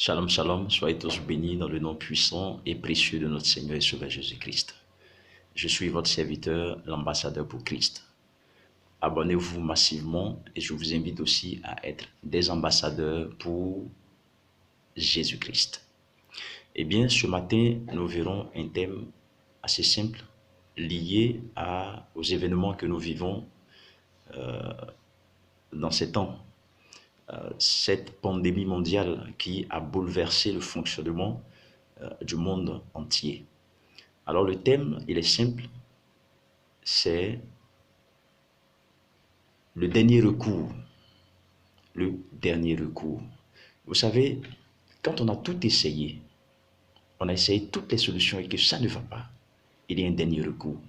Shalom, shalom, soyez tous bénis dans le nom puissant et précieux de notre Seigneur et Sauveur Jésus-Christ. Je suis votre serviteur, l'ambassadeur pour Christ. Abonnez-vous massivement et je vous invite aussi à être des ambassadeurs pour Jésus-Christ. Eh bien, ce matin, nous verrons un thème assez simple lié aux événements que nous vivons dans ces temps. Cette pandémie mondiale qui a bouleversé le fonctionnement du monde entier. Alors le thème, il est simple, c'est le dernier recours. Le dernier recours. Vous savez, quand on a tout essayé, on a essayé toutes les solutions et que ça ne va pas, il y a un dernier recours.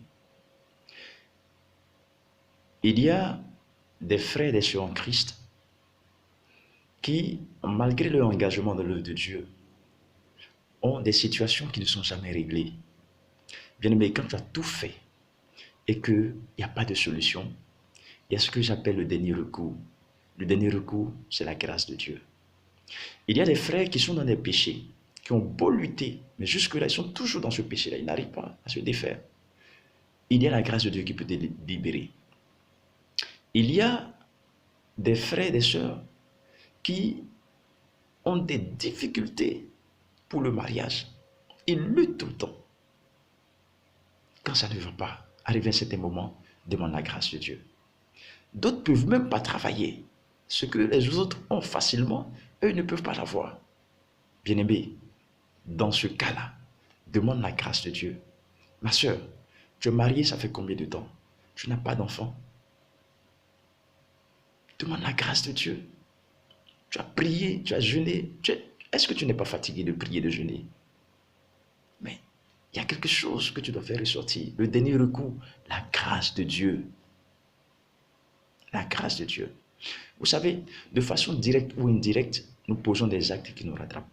Il y a des frères et des sœurs en Christ qui, malgré leur engagement dans l'œuvre de Dieu, ont des situations qui ne sont jamais réglées. Bien aimé, quand tu as tout fait et qu'il n'y a pas de solution, il y a ce que j'appelle le dernier recours. Le dernier recours, c'est la grâce de Dieu. Il y a des frères qui sont dans des péchés, qui ont beau lutter, mais jusque-là, ils sont toujours dans ce péché-là. Ils n'arrivent pas à se défaire. Il y a la grâce de Dieu qui peut te libérer. Il y a des frères et des sœurs qui ont des difficultés pour le mariage. Ils luttent tout le temps. Quand ça ne va pas, arrivé à un certain moment, demande la grâce de Dieu. D'autres ne peuvent même pas travailler. Ce que les autres ont facilement, eux ne peuvent pas l'avoir. Bien-aimé, dans ce cas-là, demande la grâce de Dieu. Ma soeur, tu es mariée, ça fait combien de temps? Tu n'as pas d'enfant. Demande la grâce de Dieu. Tu as prié, tu as jeûné. Est-ce que tu n'es pas fatigué de prier, de jeûner? Mais il y a quelque chose que tu dois faire ressortir. Le dernier recours, la grâce de Dieu. La grâce de Dieu. Vous savez, de façon directe ou indirecte, nous posons des actes qui nous rattrapent.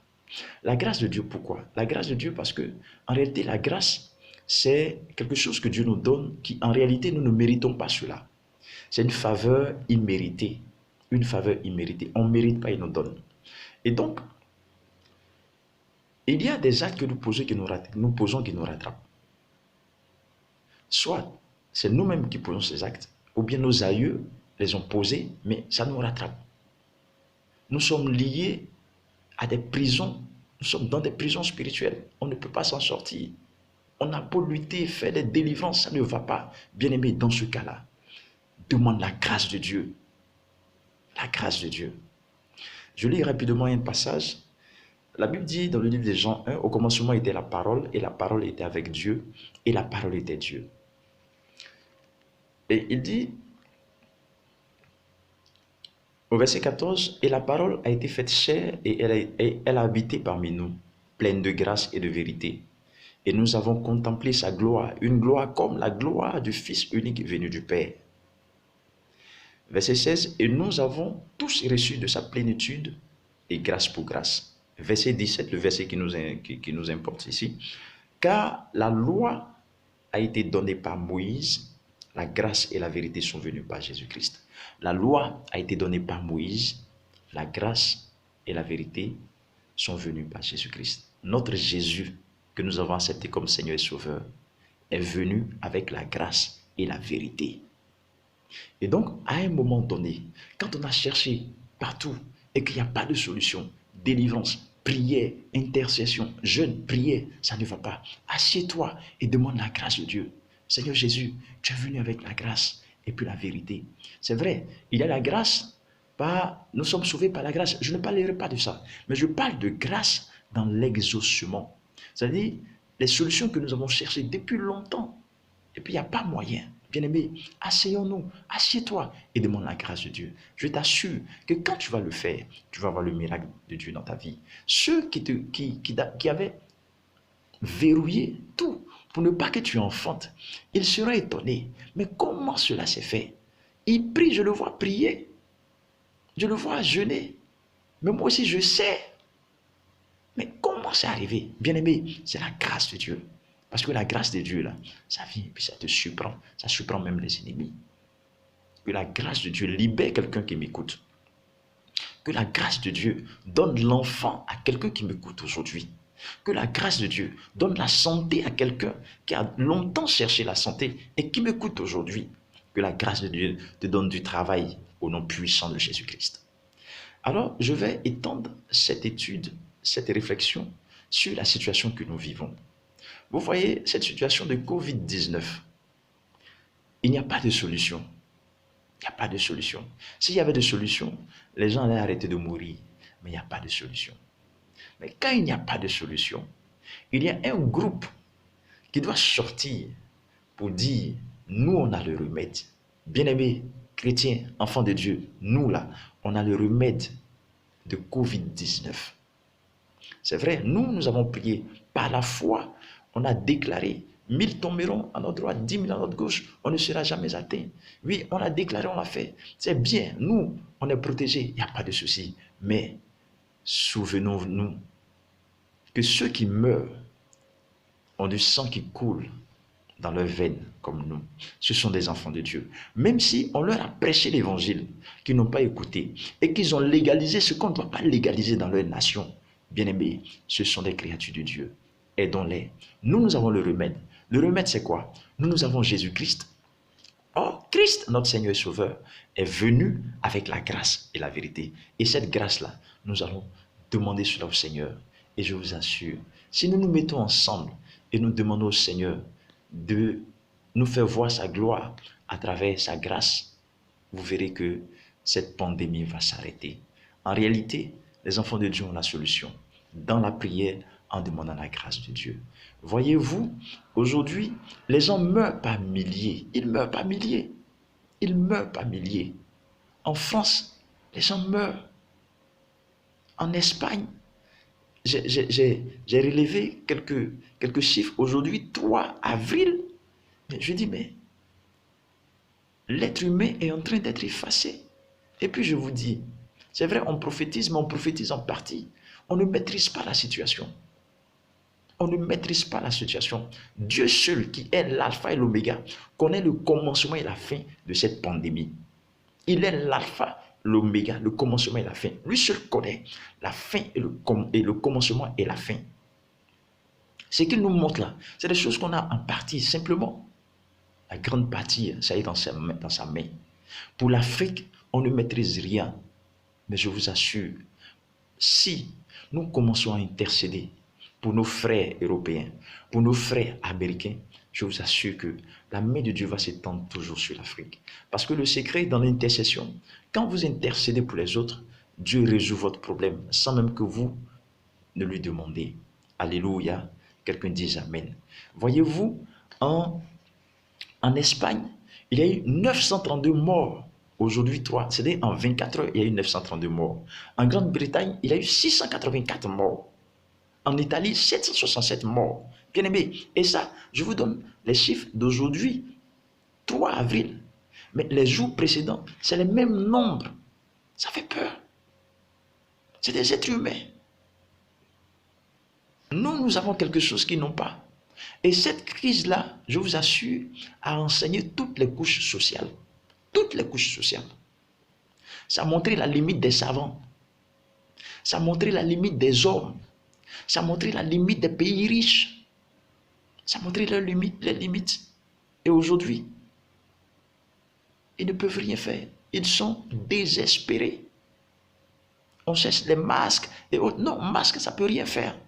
La grâce de Dieu, pourquoi? La grâce de Dieu parce que, en réalité, la grâce, c'est quelque chose que Dieu nous donne qui, en réalité, nous ne méritons pas cela. C'est une faveur imméritée. Une faveur imméritée. On ne mérite pas, il nous donne. Et donc, il y a des actes que nous posons qui nous rattrapent. Soit c'est nous-mêmes qui posons ces actes, ou bien nos aïeux les ont posés, mais ça nous rattrape. Nous sommes liés à des prisons, nous sommes dans des prisons spirituelles. On ne peut pas s'en sortir. On a beau lutter, faire des délivrances, ça ne va pas. Bien-aimé, dans ce cas-là, demande la grâce de Dieu. La grâce de Dieu. Je lis rapidement un passage. La Bible dit dans le livre de Jean 1, au commencement était la parole, et la parole était avec Dieu, et la parole était Dieu. Et il dit, au verset 14, « Et la parole a été faite chair, et elle a habité parmi nous, pleine de grâce et de vérité. Et nous avons contemplé sa gloire, une gloire comme la gloire du Fils unique venu du Père. » Verset 16, « Et nous avons tous reçu de sa plénitude, et grâce pour grâce. » Verset 17, le verset qui nous importe ici. « Car la loi a été donnée par Moïse, la grâce et la vérité sont venues par Jésus-Christ. » La loi a été donnée par Moïse, la grâce et la vérité sont venues par Jésus-Christ. Notre Jésus, que nous avons accepté comme Seigneur et Sauveur, est venu avec la grâce et la vérité. Et donc, à un moment donné, quand on a cherché partout et qu'il n'y a pas de solution, délivrance, prière, intercession, jeûne, prière, ça ne va pas. Assieds-toi et demande la grâce de Dieu. Seigneur Jésus, tu es venu avec la grâce et puis la vérité. C'est vrai, il y a la grâce, nous sommes sauvés par la grâce. Je ne parlerai pas de ça, mais je parle de grâce dans l'exaucement. C'est-à-dire les solutions que nous avons cherchées depuis longtemps. Et puis il n'y a pas moyen. Bien-aimé, asseyons-nous, assieds-toi et demande la grâce de Dieu. Je t'assure que quand tu vas le faire, tu vas voir le miracle de Dieu dans ta vie. Ceux qui avaient verrouillé tout pour ne pas que tu enfantes, ils seraient étonnés. Mais comment cela s'est fait? Il prie, je le vois prier. Je le vois jeûner. Mais moi aussi, je sais. Mais comment c'est arrivé? Bien-aimé, c'est la grâce de Dieu. Parce que la grâce de Dieu, là, ça vient et puis ça te surprend. Ça surprend même les ennemis. Que la grâce de Dieu libère quelqu'un qui m'écoute. Que la grâce de Dieu donne l'enfant à quelqu'un qui m'écoute aujourd'hui. Que la grâce de Dieu donne la santé à quelqu'un qui a longtemps cherché la santé et qui m'écoute aujourd'hui. Que la grâce de Dieu te donne du travail au nom puissant de Jésus-Christ. Alors, je vais étendre cette étude, cette réflexion sur la situation que nous vivons. Vous voyez, cette situation de Covid-19, il n'y a pas de solution. Il n'y a pas de solution. S'il y avait de solution, les gens allaient arrêter de mourir. Mais il n'y a pas de solution. Mais quand il n'y a pas de solution, il y a un groupe qui doit sortir pour dire, nous on a le remède. Bien-aimés, chrétiens, enfants de Dieu, nous là, on a le remède de Covid-19. C'est vrai, nous avons prié. Par la foi, on a déclaré 1000 tomberont à notre droite, 10 000 à notre gauche, on ne sera jamais atteint. Oui, on a déclaré, on l'a fait. C'est bien, nous, on est protégés, il n'y a pas de souci. Mais souvenons-nous que ceux qui meurent ont du sang qui coule dans leurs veines, comme nous. Ce sont des enfants de Dieu. Même si on leur a prêché l'évangile, qu'ils n'ont pas écouté, et qu'ils ont légalisé ce qu'on ne doit pas légaliser dans leur nation, bien-aimés, ce sont des créatures de Dieu. Aidons-les. Nous avons le remède. Le remède, c'est quoi? Nous avons Jésus-Christ. Or, Christ, notre Seigneur et Sauveur, est venu avec la grâce et la vérité. Et cette grâce-là, nous allons demander cela au Seigneur. Et je vous assure, si nous nous mettons ensemble et nous demandons au Seigneur de nous faire voir sa gloire à travers sa grâce, vous verrez que cette pandémie va s'arrêter. En réalité, les enfants de Dieu ont la solution. Dans la prière, en demandant la grâce de Dieu. Voyez-vous, aujourd'hui, les gens meurent par milliers. Ils meurent par milliers. Ils meurent par milliers. En France, les gens meurent. En Espagne, j'ai relevé quelques chiffres. Aujourd'hui, 3 avril, je dis, mais l'être humain est en train d'être effacé. Et puis je vous dis, c'est vrai, on prophétise, mais on prophétise en partie. On ne maîtrise pas la situation. On ne maîtrise pas la situation. Dieu seul, qui est l'alpha et l'oméga, connaît le commencement et la fin de cette pandémie. Il est l'alpha, l'oméga, le commencement et la fin. Lui seul connaît la fin et le commencement et la fin. Ce qu'il nous montre là, c'est des choses qu'on a en partie, simplement. La grande partie, ça est dans sa main. Pour l'Afrique, on ne maîtrise rien. Mais je vous assure, si nous commençons à intercéder pour nos frères européens, pour nos frères américains, je vous assure que la main de Dieu va s'étendre toujours sur l'Afrique. Parce que le secret est dans l'intercession. Quand vous intercédez pour les autres, Dieu résout votre problème sans même que vous ne lui demandez. Alléluia. Quelqu'un dise Amen. Voyez-vous, en Espagne, il y a eu 932 morts. Aujourd'hui, 3, c'est-à-dire en 24 heures, il y a eu 932 morts. En Grande-Bretagne, il y a eu 684 morts. En Italie, 767 morts. Bien aimé. Et ça, je vous donne les chiffres d'aujourd'hui, 3 avril. Mais les jours précédents, c'est les mêmes nombres. Ça fait peur. C'est des êtres humains. Nous avons quelque chose qu'ils n'ont pas. Et cette crise-là, je vous assure, a enseigné toutes les couches sociales. Toutes les couches sociales. Ça a montré la limite des savants. Ça a montré la limite des hommes. Ça a montré la limite des pays riches. Ça a montré leurs limites, les limites. Et aujourd'hui, ils ne peuvent rien faire. Ils sont désespérés. On cherche les masques et autres. Non, masque, ça ne peut rien faire.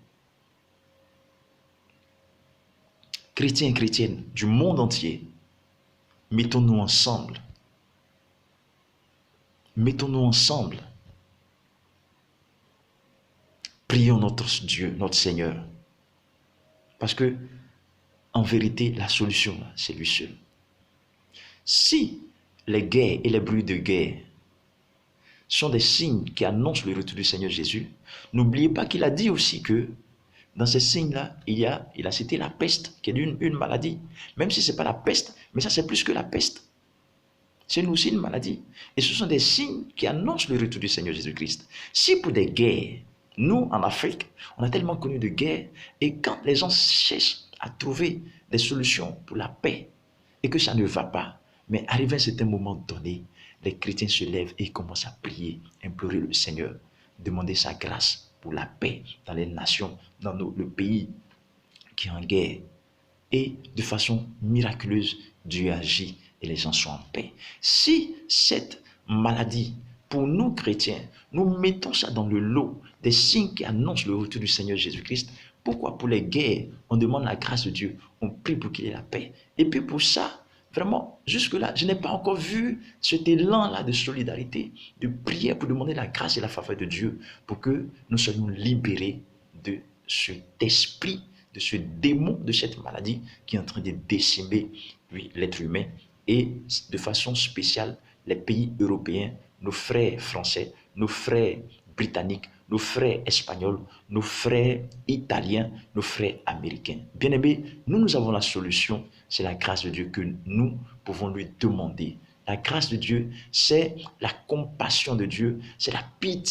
Chrétiens et chrétiennes du monde entier, mettons-nous ensemble. Mettons-nous ensemble. Prions notre Dieu, notre Seigneur. Parce que, en vérité, la solution, c'est lui seul. Si les guerres et les bruits de guerre sont des signes qui annoncent le retour du Seigneur Jésus, n'oubliez pas qu'il a dit aussi que dans ces signes-là, il a cité la peste, qui est une maladie. Même si ce n'est pas la peste, mais ça c'est plus que la peste. C'est aussi une maladie. Et ce sont des signes qui annoncent le retour du Seigneur Jésus-Christ. Si pour des guerres, nous en Afrique, on a tellement connu de guerres, et quand les gens cherchent à trouver des solutions pour la paix, et que ça ne va pas, mais arrivé à un certain moment donné, les chrétiens se lèvent et commencent à prier, implorer le Seigneur, demander sa grâce pour la paix dans les nations, dans le pays qui est en guerre. Et de façon miraculeuse, Dieu agit et les gens sont en paix. Si cette maladie, pour nous chrétiens, nous mettons ça dans le lot des signes qui annoncent le retour du Seigneur Jésus-Christ, pourquoi pour les guerres, on demande la grâce de Dieu, on prie pour qu'il ait la paix. Et puis pour ça, vraiment, jusque-là, je n'ai pas encore vu cet élan-là de solidarité, de prière pour demander la grâce et la faveur de Dieu pour que nous soyons libérés de cet esprit, de ce démon, de cette maladie qui est en train de décimer l'être humain et de façon spéciale les pays européens, nos frères français, nos frères britanniques, nos frères espagnols, nos frères italiens, nos frères américains. Bien-aimés, nous avons la solution, c'est la grâce de Dieu que nous pouvons lui demander. La grâce de Dieu, c'est la compassion de Dieu, c'est la pitié